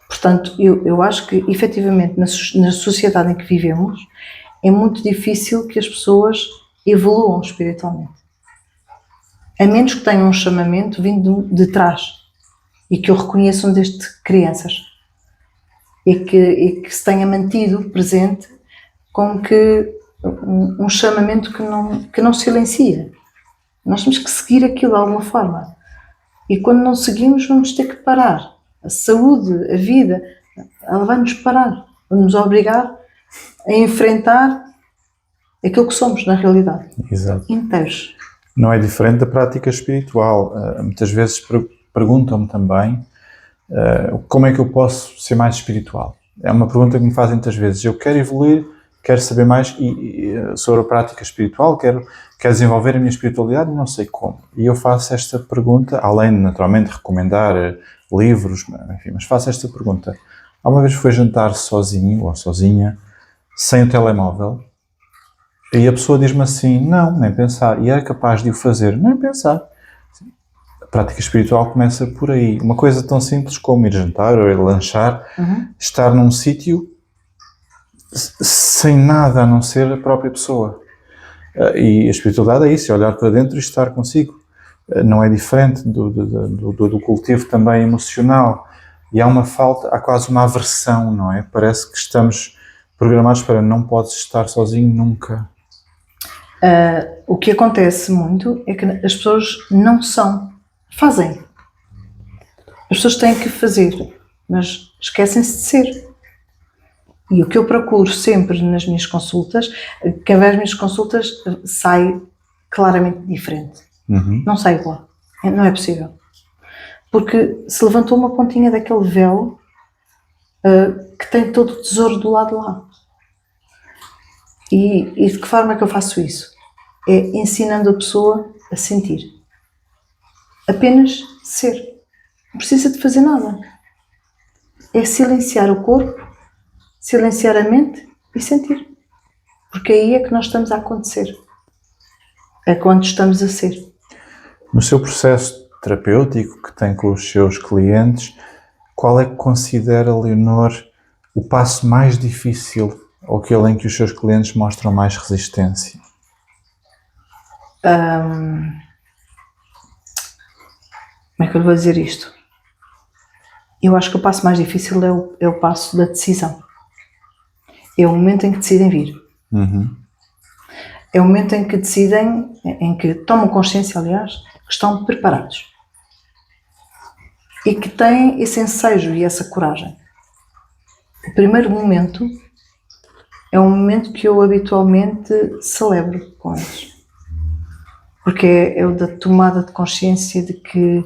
Portanto, eu acho que, efetivamente, na sociedade em que vivemos, é muito difícil que as pessoas evoluam espiritualmente. A menos que tenham um chamamento vindo de trás e que o reconheçam desde crianças e que se tenha mantido presente como que um chamamento que não silencia. Nós temos que seguir aquilo de alguma forma. E quando não seguimos, vamos ter que parar. A saúde, a vida, ela vai-nos parar, vai-nos obrigar a enfrentar aquilo que somos na realidade.
Exato.
Inteiros.
Não é diferente da prática espiritual. Muitas vezes perguntam-me também como é que eu posso ser mais espiritual. É uma pergunta que me fazem muitas vezes. Eu quero evoluir, quero saber mais sobre a prática espiritual, quero desenvolver a minha espiritualidade e não sei como. E eu faço esta pergunta, além de naturalmente recomendar livros, enfim, mas faço esta pergunta. Alguma vez foi jantar sozinho ou sozinha, sem o telemóvel? E a pessoa diz-me assim, não, nem pensar. E era capaz de o fazer, nem pensar. A prática espiritual começa por aí. Uma coisa tão simples como ir jantar ou ir lanchar, estar num sítio sem nada a não ser a própria pessoa. E a espiritualidade é isso, é olhar para dentro e estar consigo. Não é diferente do cultivo também emocional. E há quase uma aversão, não é? Parece que estamos programados para não podes estar sozinho nunca.
O que acontece muito é que as pessoas não fazem. As pessoas têm que fazer, mas esquecem-se de ser. E o que eu procuro sempre nas minhas consultas, cada vez as minhas consultas sai claramente diferente. Não sai igual. Não é possível. Porque se levantou uma pontinha daquele véu que tem todo o tesouro do lado de lá. E de que forma é que eu faço isso? É ensinando a pessoa a sentir. Apenas ser. Não precisa de fazer nada. É silenciar o corpo, silenciar a mente e sentir. Porque aí é que nós estamos a acontecer. É quando estamos a ser.
No seu processo terapêutico que tem com os seus clientes, qual é que considera, Leonor, o passo mais difícil ou aquele em que os seus clientes mostram mais resistência?
Como é que eu vou dizer isto? Eu acho que o passo mais difícil é o passo da decisão. É o momento em que decidem vir. É o momento em que decidem, em que tomam consciência, aliás, que estão preparados. E que têm esse ensejo e essa coragem. O primeiro momento é um momento que eu habitualmente celebro com eles. Porque é o da tomada de consciência de que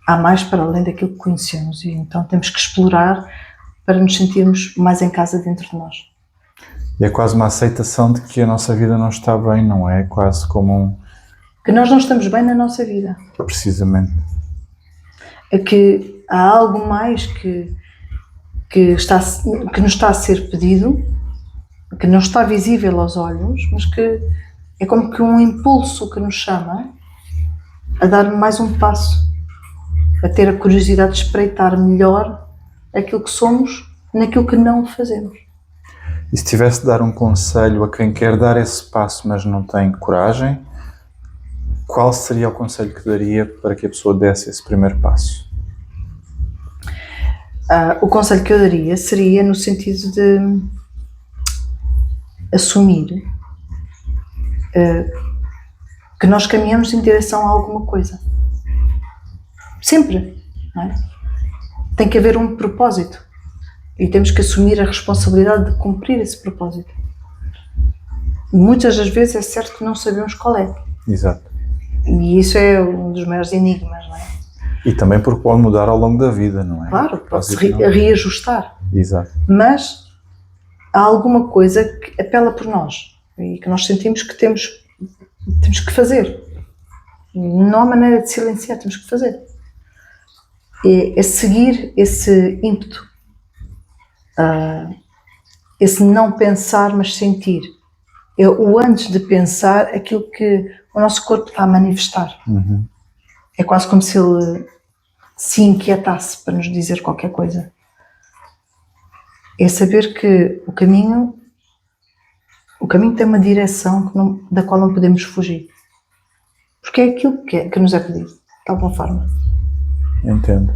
há mais para além daquilo que conhecemos e então temos que explorar para nos sentirmos mais em casa dentro de nós.
E é quase uma aceitação de que a nossa vida não está bem, não é? Quase como
Que nós não estamos bem na nossa vida.
Precisamente.
É que há algo mais que nos está a ser pedido, que não está visível aos olhos, mas que é como que um impulso que nos chama a dar mais um passo, a ter a curiosidade de espreitar melhor aquilo que somos naquilo que não fazemos.
E se tivesse de dar um conselho a quem quer dar esse passo, mas não tem coragem, qual seria o conselho que daria para que a pessoa desse esse primeiro passo?
O conselho que eu daria seria no sentido de assumir que nós caminhamos em direção a alguma coisa. Sempre, não é? Tem que haver um propósito e temos que assumir a responsabilidade de cumprir esse propósito. Muitas das vezes é certo que não sabemos qual é.
Exato.
E isso é um dos maiores enigmas, não é?
E também porque pode mudar ao longo da vida, não é?
Claro, pode-se reajustar.
Exato.
Mas há alguma coisa que apela por nós e que nós sentimos que temos que fazer. Não há maneira de silenciar, temos que fazer. É seguir esse ímpeto, esse não pensar, mas sentir. É o antes de pensar aquilo que o nosso corpo está a manifestar. É quase como se ele se inquietasse para nos dizer qualquer coisa. É saber que o caminho tem uma direção da qual não podemos fugir. Porque é aquilo que nos é pedido, de alguma forma.
Entendo.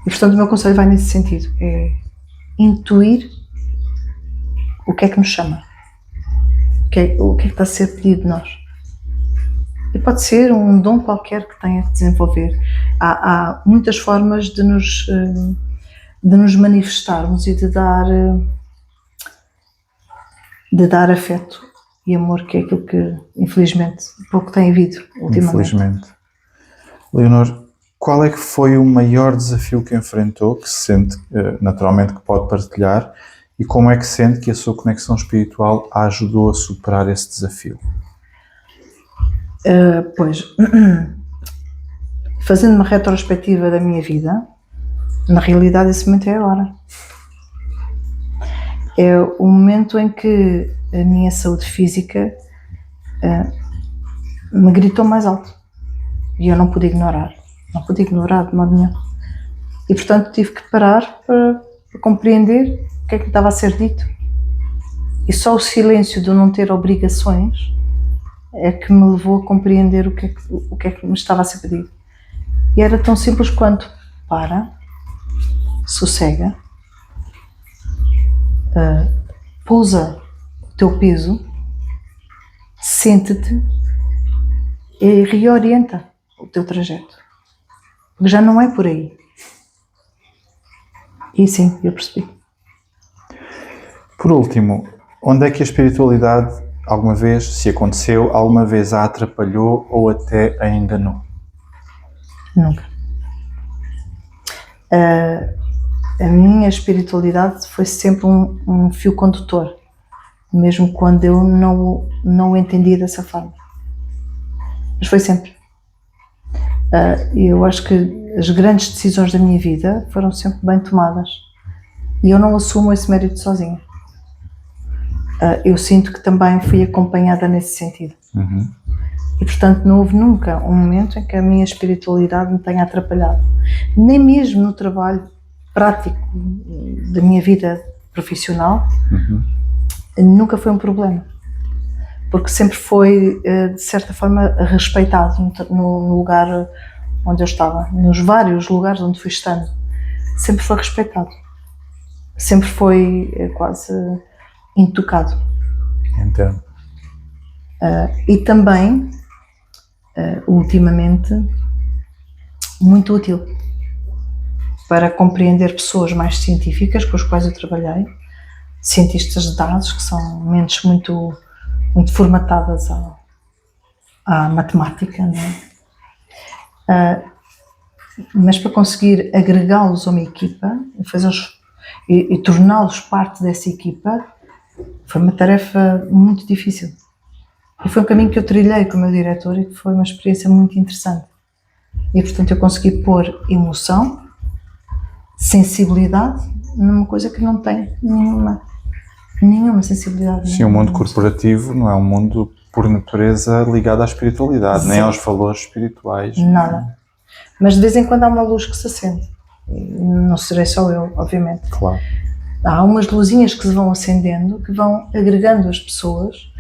E portanto o meu conselho vai nesse sentido. É intuir o que é que nos chama. O que está a ser pedido de nós. E pode ser um dom qualquer que tenha que desenvolver. Há muitas formas de nos manifestarmos e de dar afeto e amor, que é aquilo que, infelizmente, pouco tem havido ultimamente.
Infelizmente. Leonor, qual é que foi o maior desafio que enfrentou, que se sente naturalmente que pode partilhar, e como é que sente que a sua conexão espiritual a ajudou a superar esse desafio?
Pois, fazendo uma retrospectiva da minha vida, na realidade esse momento é agora. É o momento em que a minha saúde física me gritou mais alto e eu não pude ignorar de modo nenhum. E portanto tive que parar para compreender o que é que estava a ser dito. E só o silêncio de não ter obrigações é que me levou a compreender o que é que me estava a ser pedido. E era tão simples quanto: para, sossega, pousa o teu peso, sente-te e reorienta o teu trajeto. Porque já não é por aí. E sim, eu percebi.
Por último, onde é que a espiritualidade alguma vez, se aconteceu, alguma vez a atrapalhou ou até a enganou?
Nunca. A minha espiritualidade foi sempre um fio condutor mesmo quando eu não o entendia dessa forma. Mas foi sempre. Eu acho que as grandes decisões da minha vida foram sempre bem tomadas e eu não assumo esse mérito sozinha. Eu sinto que também fui acompanhada nesse sentido. E portanto não houve nunca um momento em que a minha espiritualidade me tenha atrapalhado, nem mesmo no trabalho prático da minha vida profissional. Nunca foi um problema, porque sempre foi de certa forma respeitado no lugar onde eu estava, nos vários lugares onde fui estando, sempre foi respeitado, sempre foi quase intocado.
Entendo.
E também ultimamente muito útil para compreender pessoas mais científicas com as quais eu trabalhei, cientistas de dados, que são mentes muito, muito formatadas à matemática, não é? Mas para conseguir agregá-los a uma equipa e torná-los parte dessa equipa foi uma tarefa muito difícil. E foi um caminho que eu trilhei com o meu diretor e que foi uma experiência muito interessante. E portanto eu consegui pôr emoção, sensibilidade numa coisa que não tem nenhuma sensibilidade.
Sim, o mundo corporativo não é um mundo por natureza ligado à espiritualidade,
Sim.
nem aos valores espirituais.
Nada. Mas de vez em quando há uma luz que se acende. Não serei só eu, obviamente.
Claro.
Há umas luzinhas que se vão acendendo, que vão agregando as pessoas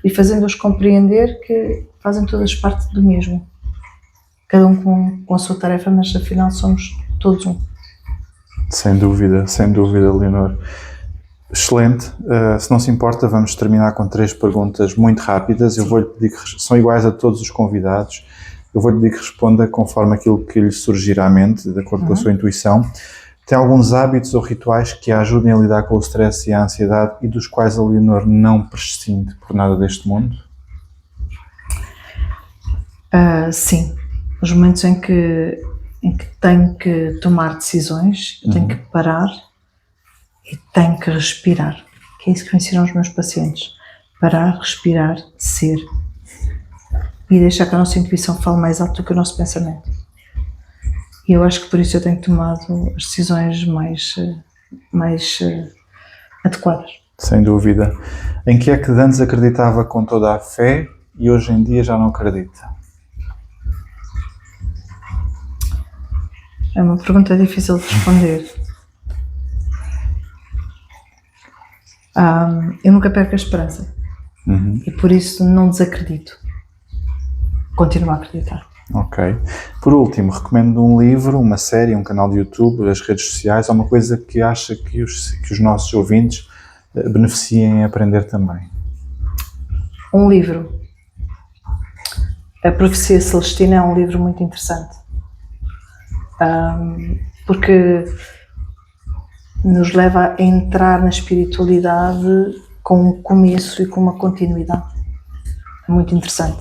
e fazendo-as compreender que fazem todas parte do mesmo. Cada um com a sua tarefa, mas afinal somos todos um.
Sem dúvida, Leonor. Excelente. Se não se importa, vamos terminar com 3 perguntas muito rápidas. Eu vou-lhe pedir que são iguais a todos os convidados. Eu vou-lhe pedir que responda conforme aquilo que lhe surgir à mente, de acordo com a sua intuição. Tem alguns hábitos ou rituais que a ajudem a lidar com o stress e a ansiedade e dos quais a Leonor não prescinde por nada deste mundo?
Sim. Os momentos em que tenho que tomar decisões, eu tenho que parar e tenho que respirar, que é isso que me ensinam os meus pacientes. Parar, respirar, ser. E deixar que a nossa intuição fale mais alto do que o nosso pensamento. E eu acho que por isso eu tenho tomado as decisões mais adequadas.
Sem dúvida. Em que é que antes acreditava com toda a fé e hoje em dia já não acredita?
É uma pergunta difícil de responder. Eu nunca perco a esperança. E por isso não desacredito. Continuo a acreditar.
Ok. Por último, recomendo um livro, uma série, um canal de YouTube, as redes sociais, alguma coisa que acha que os nossos ouvintes beneficiem em aprender também.
Um livro. A Profecia Celestina é um livro muito interessante. Porque nos leva a entrar na espiritualidade com um começo e com uma continuidade. É muito interessante.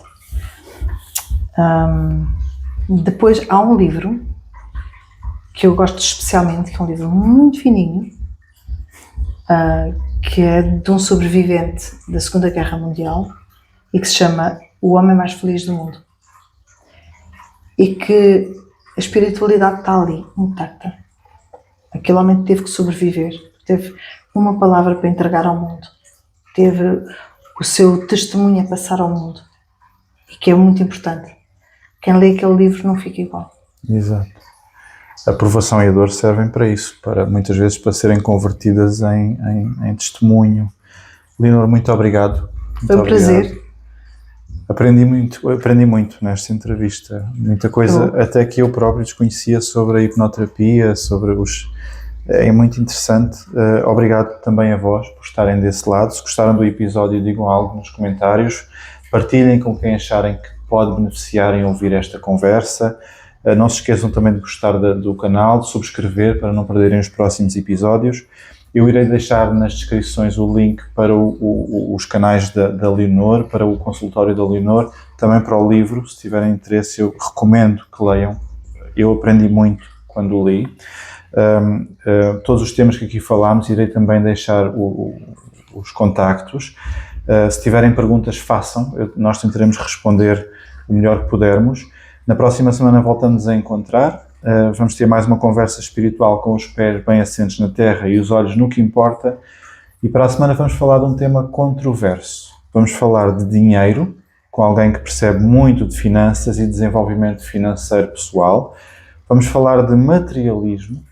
Depois há um livro que eu gosto especialmente, que é um livro muito fininho, que é de um sobrevivente da Segunda Guerra Mundial e que se chama O Homem Mais Feliz do Mundo. E que a espiritualidade está ali, intacta. Aquele homem teve que sobreviver, teve uma palavra para entregar ao mundo, teve o seu testemunho a passar ao mundo, e que é muito importante. Quem lê aquele livro não fica igual.
Exato. A provação e a dor servem para isso, muitas vezes para serem convertidas em testemunho. Leonor, muito obrigado.
Foi um prazer.
Aprendi muito nesta entrevista. Muita coisa, até que eu próprio desconhecia sobre a hipnoterapia, é muito interessante. Obrigado também a vós por estarem desse lado. Se gostaram do episódio, digam algo nos comentários. Partilhem com quem acharem que pode beneficiar em ouvir esta conversa. Não se esqueçam também de gostar do canal, de subscrever para não perderem os próximos episódios. Eu irei deixar nas descrições o link para os canais da Leonor, para o consultório da Leonor, também para o livro. Se tiverem interesse, eu recomendo que leiam. Eu aprendi muito quando o li. Todos os temas que aqui falámos, irei também deixar os contactos. Se tiverem perguntas, façam. Nós tentaremos responder o melhor que pudermos. Na próxima semana voltamos a encontrar. Vamos ter mais uma conversa espiritual com os pés bem assentes na terra e os olhos no que importa. E para a semana vamos falar de um tema controverso. Vamos falar de dinheiro, com alguém que percebe muito de finanças e desenvolvimento financeiro pessoal. Vamos falar de materialismo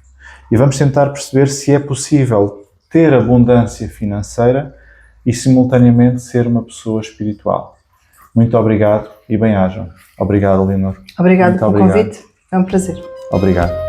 e vamos tentar perceber se é possível ter abundância financeira e simultaneamente ser uma pessoa espiritual. Muito obrigado e bem-ajam. Obrigado, Leonor.
Obrigada
Muito
pelo
obrigado.
convite. É um prazer.
Obrigado.